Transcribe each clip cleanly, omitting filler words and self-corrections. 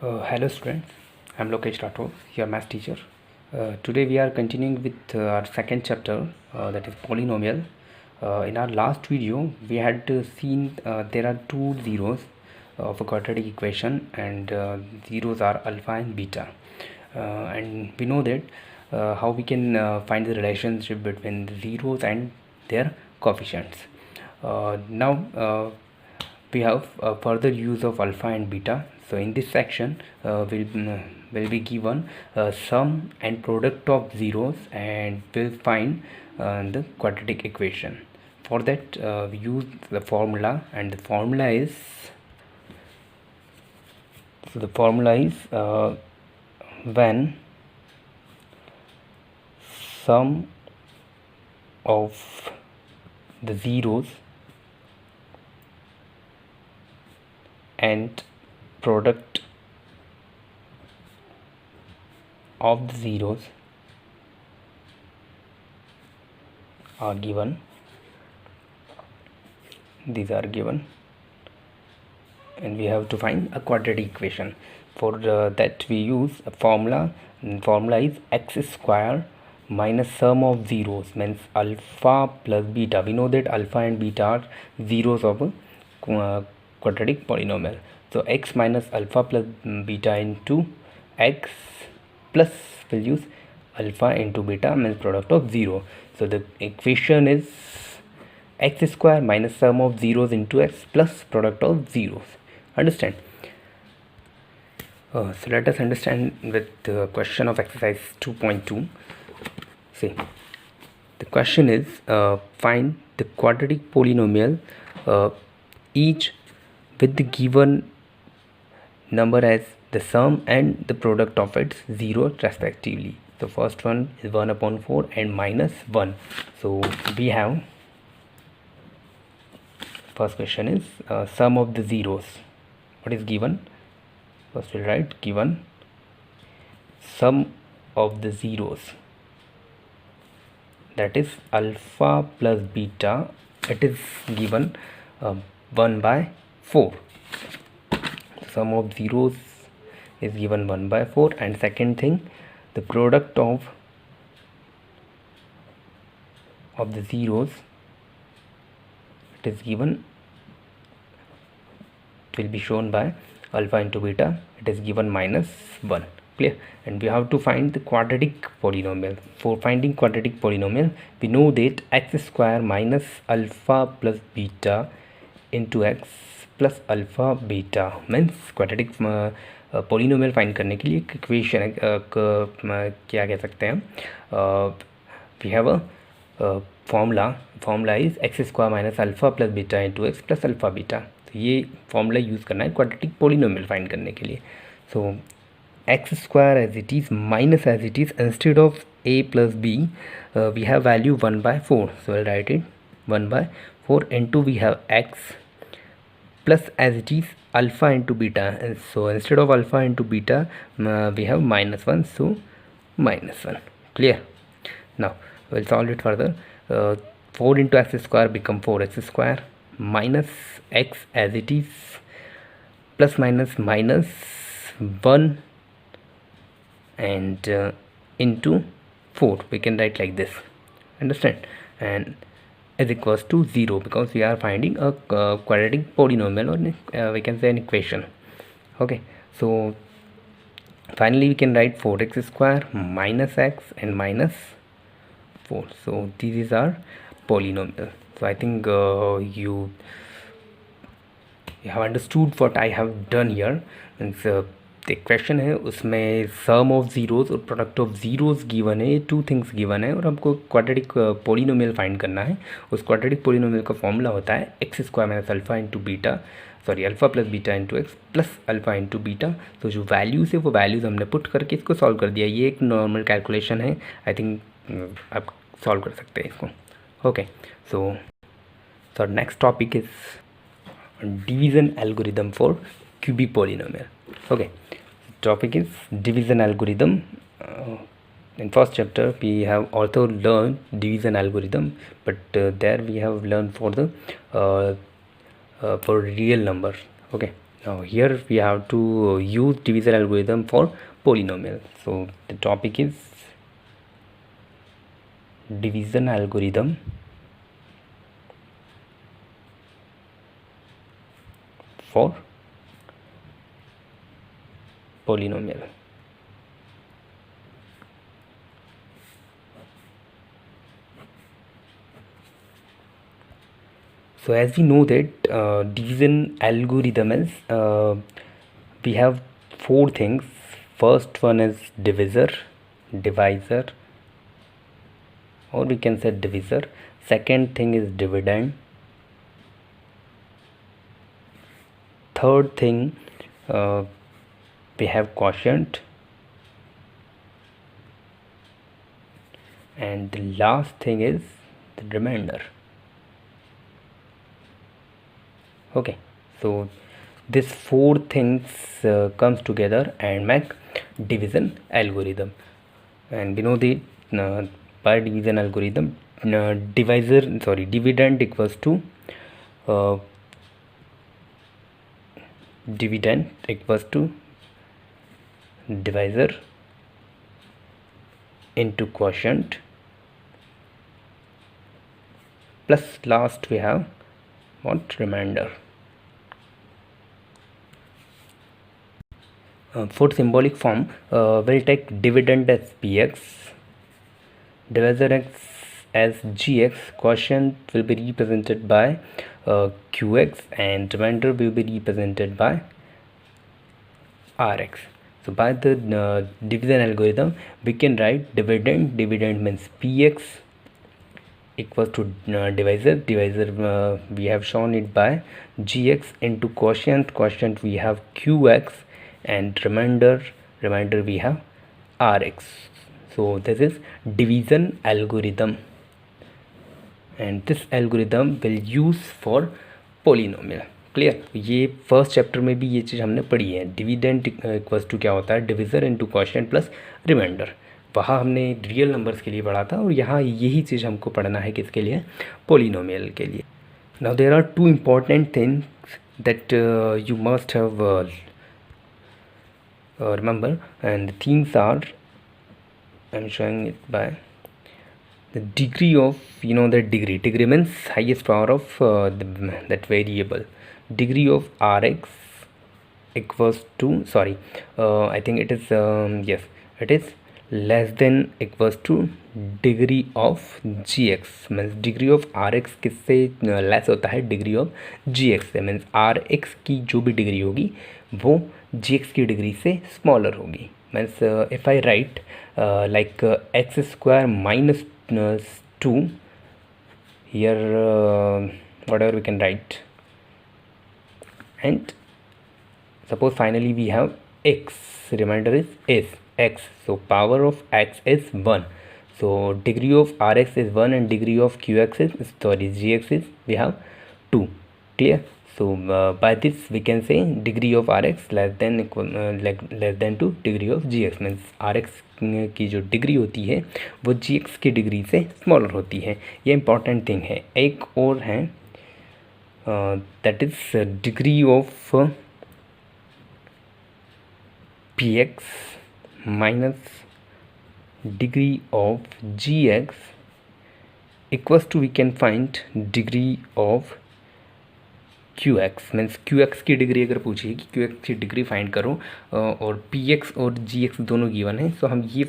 Hello students, I'm Lokesh Rathod, your math teacher. Today we are continuing with our second chapter, that is polynomial. In our last video we had seen there are two zeros of a quadratic equation, and zeros are alpha and beta, and we know that how we can find the relationship between the zeros and their coefficients. Now we have further use of alpha and beta. So in this section will be given sum and product of zeros, and we'll find the quadratic equation. For that we use the formula, and the formula is when sum of the zeros and product of the zeros are given. These are given, and we have to find a quadratic equation. For that we use a formula, and formula is x square minus sum of zeros, means alpha plus beta. We know that alpha and beta are zeros of a quadratic polynomial. So x minus alpha plus beta into x plus, we'll use alpha into beta, means product of 0. So the equation is x square minus sum of zeros into x plus product of zeros. Understand? So let us understand with the question of exercise 2.2. See, the question is find the quadratic polynomial each with the given number as the sum and the product of its zero respectively. The first one is 1 upon 4 and minus 1. So we have, first question is sum of the zeros. What is given? First we'll write given sum of the zeros, that is alpha plus beta. It is given 1 by 4. Sum of zeros is given 1 by 4, and second thing, the product of the zeros, it is given, it will be shown by alpha into beta. It is given minus 1. Clear? And we have to find the quadratic polynomial. For finding quadratic polynomial, we know that x square minus alpha plus beta into x plus alpha beta means quadratic polynomial find करने के लिए एक equation क्या कह सकते हैं, we have a formula is X square minus alpha plus beta into X plus alpha beta. तो ये फॉर्मूला यूज़ करना है क्वाड्रेटिक पोलिनोमियल फाइंड करने के लिए. So X square as it is minus as it is instead of a plus b we have value 1 by 4, so I'll write it 1 by 4 into we have x plus as it is alpha into beta, and so instead of alpha into beta we have minus 1, so minus 1. Clear? Now we'll solve it further. 4 into x square become 4x square minus x as it is plus minus minus 1 and into 4 we can write like this. Understand? And is equals to 0 because we are finding a quadratic polynomial, or we can say an equation. Okay, so finally we can write 4x square minus x and minus 4. So this is our polynomial. So I think you have understood what I have done here. And question है उसमें सम of zeros और product of zeros given है, 2 things given है, और हमको quadratic polynomial find करना है. उस क्वाड्रेटिक पोलिनोमियल का फॉर्मूला होता है x square minus alpha into beta, sorry alpha plus beta into X plus alpha into beta. तो जो वैल्यूज़ है वो वैल्यूज़ हमने पुट करके इसको सॉल्व कर दिया. ये एक नॉर्मल कैलकुलेशन है, आई थिंक आप सॉल्व कर सकते हैं इसको. Okay, so next topic is division algorithm for cubic polynomial. Okay, topic is division algorithm. In first chapter we have also learned division algorithm, but there we have learned for the for real number. Okay, Now here we have to use divisor algorithm for polynomial. So the topic is division algorithm for polynomial. So as we know that division algorithm is we have four things. First one is divisor, divisor, or we can say divisor. Second thing is dividend. Third thing we have quotient, and the last thing is the remainder. Okay, so these four things comes together and make division algorithm. And we know the by division algorithm, dividend equals to dividend equals to divisor into quotient, plus last we have what, remainder. For symbolic form, we'll take dividend as px, divisor x as gx, quotient will be represented by qx, and remainder will be represented by rx. So by the division algorithm, we can write dividend means px equals to divisor we have shown it by gx into quotient we have qx, and remainder we have rx. So this is division algorithm, and this algorithm will use for polynomial. Clear, ये first chapter में भी ये चीज़ हमने पढ़ी है. Dividend equals to क्या होता है, divisor into quotient plus remainder. वहाँ हमने रियल नंबर्स के लिए पढ़ा था, और यहाँ यही चीज़ हमको पढ़ना है किसके लिए, पोलिनोमियल के लिए. Now there are two important things that you must have remember, and the things are, I'm showing it by the degree of, the degree means highest power of that variable. Degree of rx equals to, sorry, I think it is yes, it is less than equals to degree of gx. means degree of rx किससे less होता है, degree of gx से. Means rx की जो भी degree होगी वो gx की डिग्री से स्मॉलर होगी. Means if I right like x square minus 2, here whatever we can write, and suppose finally we have x, remainder is x, so power of x is 1, so degree of rx is 1 and degree of qx is, sorry, gx is, we have 2. Clear? So by this we can say degree of rx less than less than to degree of gx. means rx की जो degree होती है वो gx की degree से smaller होती है. ये इंपॉर्टेंट थिंग है. एक और है that is degree of px minus degree of gx equals to, we can find degree of qx. Means qx की डिग्री अगर पूछिए कि qx की डिग्री फाइंड करो और px और gx दोनों गिवन है, तो हम ये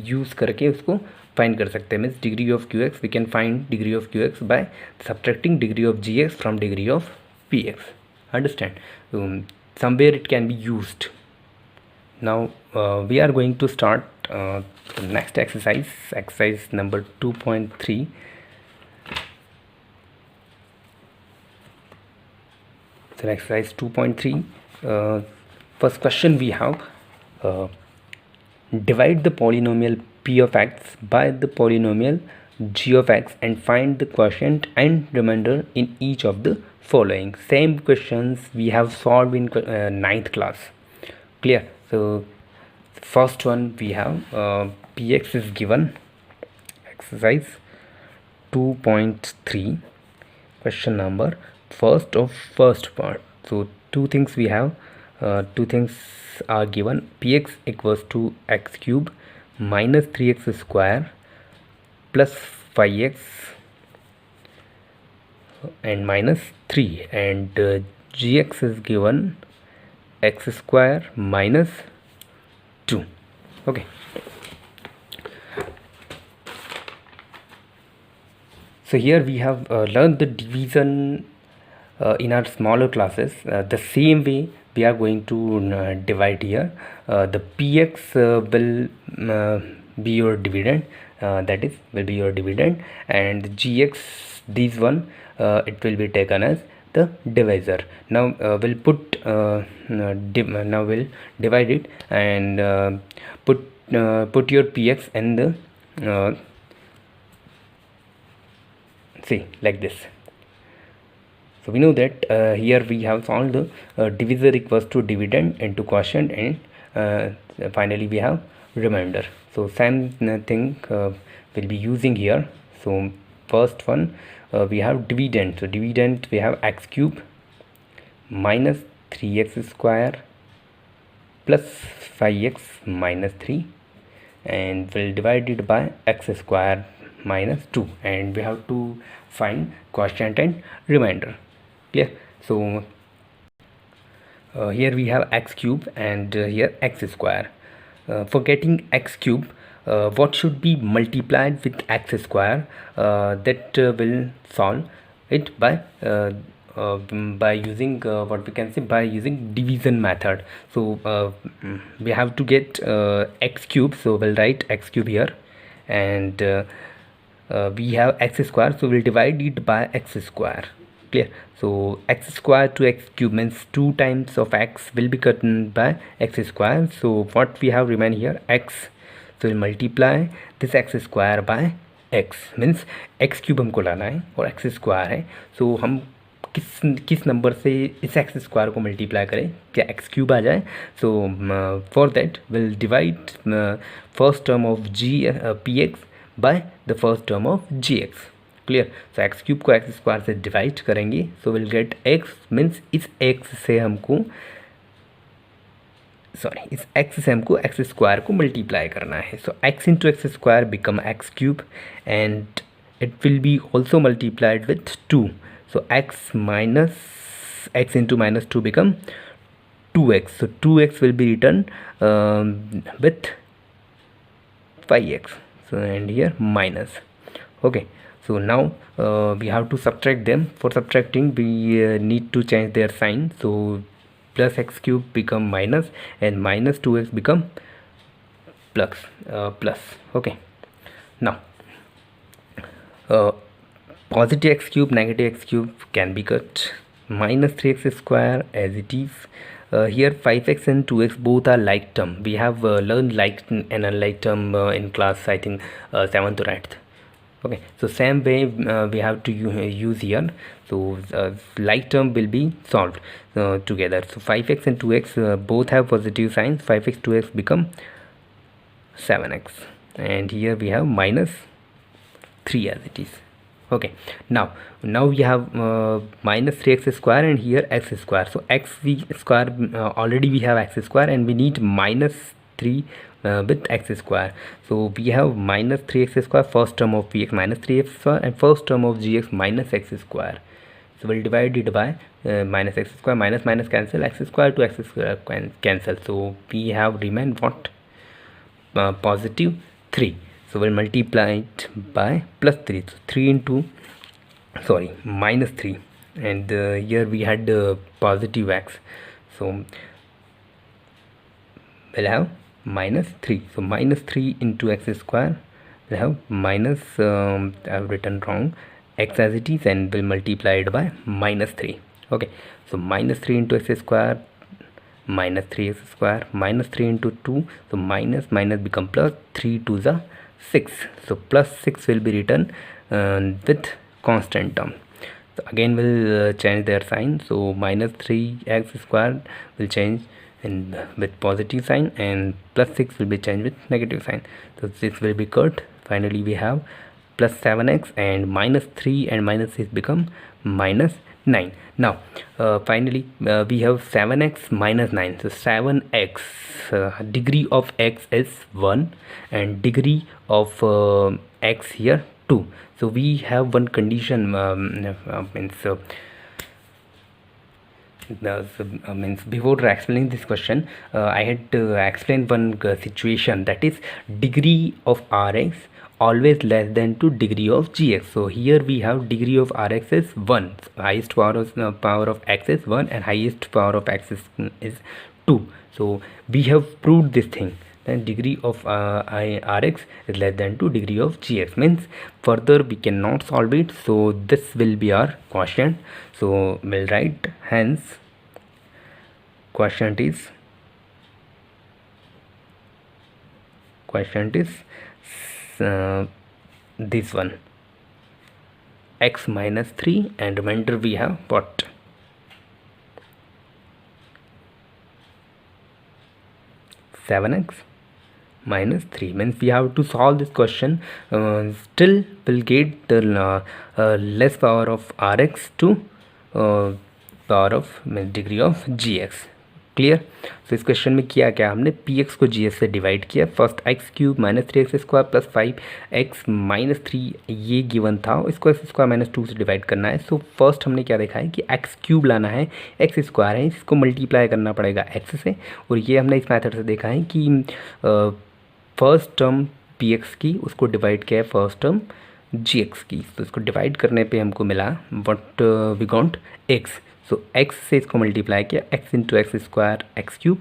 यूज़ करके उसको फाइंड कर सकते हैं. Means degree of qx, we can find degree of qx by subtracting degree of gx from degree of px. Understand? somewhere it can be used. Now we are going to start the next exercise number 2.3. so exercise 2.3, first question we have, divide the polynomial p of x by the polynomial g of x and find the quotient and remainder in each of the following. Same questions we have solved in 9th class. Clear? So first one we have px is given, exercise 2.3, question number first part. So two things we have, two things are given. Px equals to x cube minus 3x square plus 5x and minus 3, and gx is given x square minus 2. Okay, so here we have learned the division in our smaller classes. The same way we are going to divide here. The px will be your dividend, that is will be your dividend, and gx, this one, it will be taken as the divisor. Now we'll put now we'll divide it and put your px in the see, like this. So we know that here we have solved the divisor equals to dividend into quotient, and finally we have remainder. So same thing we'll be using here. So first one, we have dividend. So dividend, we have x cube minus 3x square plus 5x minus 3, and we'll divide it by x square minus 2, and we have to find quotient and remainder. Clear? So here we have x cube and here x square. For getting x cube, what should be multiplied with x square? That will solve it by using what we can say, by using division method. So we have to get x cube, so we'll write x cube here, and we have x square, so we'll divide it by x square. Clear? So x square to x cube means 2 times of x will be cut by x square. So what we have remain here, x, so we'll multiply this x square by x, means x cube हमको लाना है और x square है. सो हम किस number से इस x square को मल्टीप्लाई करें, क्या एक्स क्यूब आ जाए. So for that will divide first term of g p x by the first term of g x. Clear? So x cube को एक्स स्क्वायर से डिवाइड करेंगे, so will get x, means इस x से हमको इस x से हमको x square को मल्टीप्लाई करना है. So X into x square become X cube, and it will be also multiplied with 2. So x minus x into minus 2 become 2x. So 2x will be written with 5x. So and here minus. Okay, so now we have to subtract them. For subtracting we need to change their sign. So plus x cube become minus, and minus 2x become plus. Okay, now positive x cube, negative x cube can be cut. Minus 3x square as it is. Here 5x and 2x both are like term. We have learned like and unlike term in class, I think 7th or 8th. Okay, so same way we have to use here. So like term will be solved together. So 5x and 2x both have positive signs. 5x 2x become 7x, and here we have minus 3 as it is. Okay, now we have minus 3x square and here x square. So x square, already we have x square, and we need minus 3 with x square. So we have minus 3x square, first term of px minus 3x square, and first term of gx minus x square. So we'll divide it by minus x square, minus cancel, x square to x square cancel. So we have remain what? Positive 3. So we'll multiply it by plus 3. So 3 into minus 3, and here we had positive x. So we'll have minus 3. So minus 3 into x square, we'll have minus I've written wrong, x as it is, and we'll multiply it by minus 3. Okay, so minus 3 into x square, minus 3x square, minus 3 into 2, so minus become plus, 3 to the 6. So plus 6 will be written with constant term. So again we'll change their sign. So minus 3x square will change in with positive sign, and plus 6 will be changed with negative sign. So this will be cut. Finally we have plus 7x, and minus 3 and minus 6 become minus 9. Now finally we have 7x minus 9. So 7x, degree of x is 1 and degree of x here 2. So we have one condition, means before explaining this question, I had to explain one situation, that is degree of Rx always less than to degree of Gx. So here we have degree of Rx is 1, highest power of x is 1 and highest power of x is 2. So we have proved this thing, then degree of Rx is less than to degree of Gx, means further we cannot solve it. So this will be our quotient. So we'll write, hence quotient is this one, x minus 3, and remainder we have what, 7x minus 3. Means we have to solve this question, still will get the less power of Rx to power of degree of Gx. Clear. तो इस question में किया क्या हमने, P x को G S से divide किया. First x cube minus 3x square plus 5x minus 3 ये गिवन था, इसको एक्स स्क्वायर माइनस 2 से डिवाइड करना है. सो फर्स्ट हमने क्या देखा है कि एक्स क्यूब लाना है, एक्स स्क्वायर है, इसको मल्टीप्लाई करना पड़ेगा एक्स से. और ये हमने इस मेथड से देखा है कि फर्स्ट टर्म पी एक्स की उसको डिवाइड किया है फर्स्ट टर्म जी एक्स की. तो इसको डिवाइड करने पे हमको मिला what we got, x. So x से इसको मल्टीप्लाई किया, x into x square x cube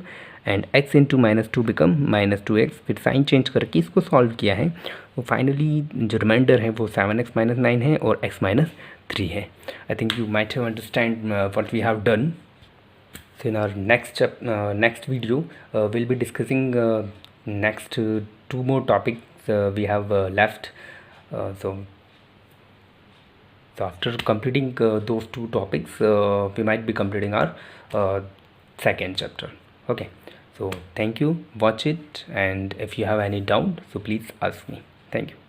and x into minus 2 become minus 2x. फिर साइन चेंज करके इसको सॉल्व किया है. तो फाइनली जो रिमाइंडर है वो 7x माइनस 9 है और x माइनस 3 है. I think you might have understand what we have done. So in our next video we'll be discussing next 2 more topics we have left. So after completing those 2 topics we might be completing our second chapter. Okay, so thank you, watch it, and if you have any doubt so please ask me. Thank you.